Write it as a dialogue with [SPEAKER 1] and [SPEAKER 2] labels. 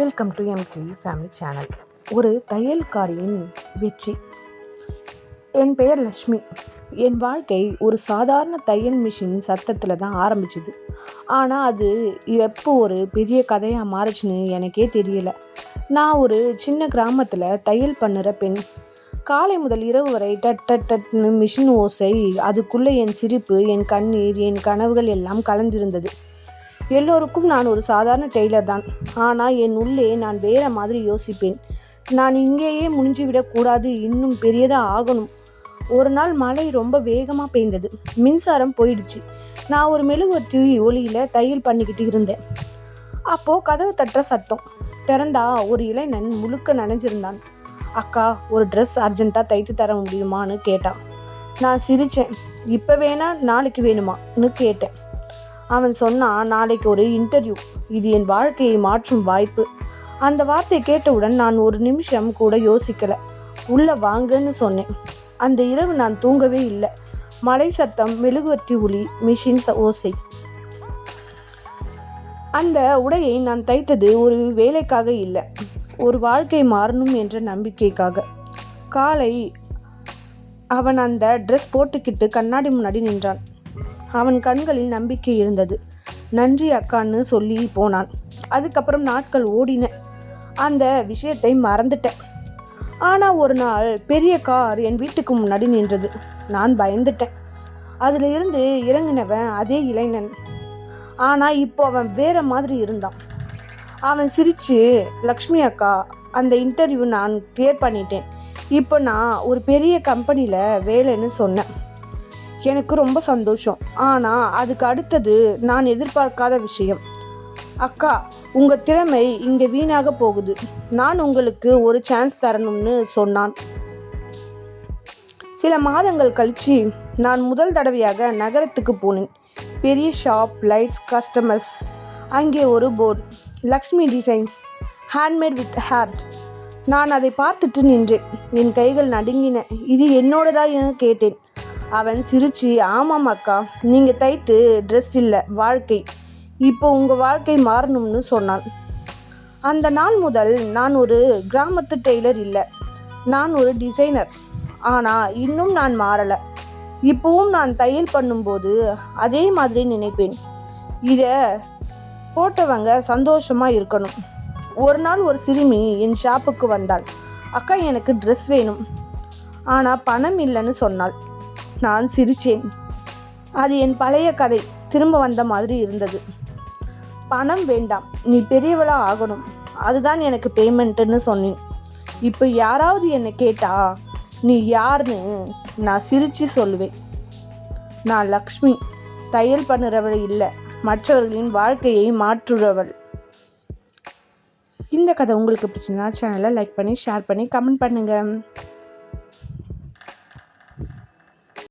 [SPEAKER 1] Welcome to MKV family channel. ஒரு தையல்காரியின் வெற்றி. என் பெயர் லக்ஷ்மி. என் வாழ்க்கை ஒரு சாதாரண தையல் மிஷின் சத்தத்தில் தான் ஆரம்பிச்சுது. ஆனால் அது எப்போ ஒரு பெரிய கதையாக மாறுச்சுன்னு எனக்கே தெரியலை. நான் ஒரு சின்ன கிராமத்தில் தையல் பண்ணுற பெண். காலை முதல் இரவு வரை டட் டட் டட்னு மிஷின் ஓசை, அதுக்குள்ளே என் சிரிப்பு, என் கண்ணீர், என் கனவுகள் எல்லாம் கலந்திருந்தது. எல்லோருக்கும் நான் ஒரு சாதாரண டெய்லர் தான். ஆனால் என் உள்ளே நான் வேற மாதிரி யோசிப்பேன். நான் இங்கேயே முடிஞ்சுவிடக்கூடாது, இன்னும் பெரியதாக ஆகணும். ஒரு நாள் மழை ரொம்ப வேகமாக பெய்ந்தது. மின்சாரம் போயிடுச்சு. நான் ஒரு மெழுகுவர்த்தி ஒளியில் தையல் பண்ணிக்கிட்டு இருந்தேன். அப்போது கதவு தட்டுற சத்தம். திறந்தா ஒரு இளைஞன் முழுக்க நனைஞ்சிருந்தான். அக்கா, ஒரு ட்ரெஸ் அர்ஜென்ட்டாக தைத்து தர முடியுமான்னு கேட்டான். நான் சிரித்தேன். இப்போ வேணா நாளைக்கு வேணுமான்னு கேட்டேன். அவன் சொன்னான், நாளைக்கு ஒரு இன்டர்வியூ, இது என் வாழ்க்கையை மாற்றும் வாய்ப்பு. அந்த வார்த்தையை கேட்டவுடன் நான் ஒரு நிமிஷம் கூட யோசிக்கலை. உள்ளே வாங்கன்னு சொன்னேன். அந்த இரவு நான் தூங்கவே இல்லை. மழை சத்தம், மெழுகுவர்த்தி ஒளி, மிஷின் ஓசை. அந்த உடையை நான் தைத்தது ஒரு வேலைக்காக இல்லை, ஒரு வாழ்க்கை மாறணும் என்ற நம்பிக்கைக்காக. காலை அவன் அந்த ட்ரெஸ் போட்டுக்கிட்டு கண்ணாடி முன்னாடி நின்றான். அவன் கண்களில் நம்பிக்கை இருந்தது. நன்றி அக்கான்னு சொல்லி போனான். அதுக்கப்புறம் நாட்கள் ஓடின. அந்த விஷயத்தை மறந்துட்டேன். ஆனால் ஒரு நாள் பெரிய கார் என் வீட்டுக்கு முன்னாடி நின்றது. நான் பயந்துட்டேன். அதில் இருந்து இறங்கினவன் அதே இளைஞன். ஆனால் இப்போ அவன் வேற மாதிரி இருந்தான். அவன் சிரித்து, லக்ஷ்மி அக்கா, அந்த இன்டர்வியூ நான் கிளியர் பண்ணிட்டேன். இப்போ நான் ஒரு பெரிய கம்பெனியில் வேலைன்னு சொன்னேன். எனக்கு ரொம்ப சந்தோஷம். ஆனால் அதுக்கு அடுத்தது நான் எதிர்பார்க்காத விஷயம். அக்கா, உங்கள் திறமை இங்கே வீணாக போகுது. நான் உங்களுக்கு ஒரு சான்ஸ் தரணும்னு சொன்னான். சில மாதங்கள் கழித்து நான் முதல் தடவையாக நகரத்துக்கு போனேன். பெரிய ஷாப், லைட்ஸ், கஸ்டமர்ஸ். அங்கே ஒரு board, Lakshmi designs, handmade with heart. நான் அதை பார்த்துட்டு நின்றேன். என் கைகள் நடுங்கின. இது என்னோடதா என கேட்டேன். அவன் சிரிச்சு, ஆமாம் அக்கா, நீங்கள் தைத்து ட்ரெஸ் இல்லை, வாழ்க்கை. இப்போ உங்கள் வாழ்க்கை மாறணும்னு சொன்னான். அந்த நாள் முதல் நான் ஒரு கிராமத்து டெய்லர் இல்லை, நான் ஒரு டிசைனர். ஆனால் இன்னும் நான் மாறலை. இப்போவும் நான் தையல் பண்ணும்போது அதே மாதிரி நினைப்பேன், இதை போட்டவங்க சந்தோஷமாக இருக்கணும். ஒரு நாள் ஒரு சிறுமி என் ஷாப்புக்கு வந்தாள். அக்கா, எனக்கு ட்ரெஸ் வேணும், ஆனால் பணம் இல்லைன்னு சொன்னாள். நான் சிரித்தேன். அது என் பழைய கதை திரும்ப வந்த மாதிரி இருந்தது. பணம் வேண்டாம், நீ பெரியவளாக ஆகணும், அதுதான் எனக்கு பேமெண்ட்டுன்னு சொன்னேன். இப்போ யாராவது என்னை கேட்டா நீ யாருன்னு நான் சிரித்து சொல்லுவேன். நான் லக்ஷ்மி, தையல் பண்ணுறவள் இல்லை, மற்றவர்களின் வாழ்க்கையை மாற்றுறவள். இந்த கதை உங்களுக்கு பிடிச்சிருந்தா சேனலை லைக் பண்ணி, ஷேர் பண்ணி, கமெண்ட் பண்ணுங்கள்.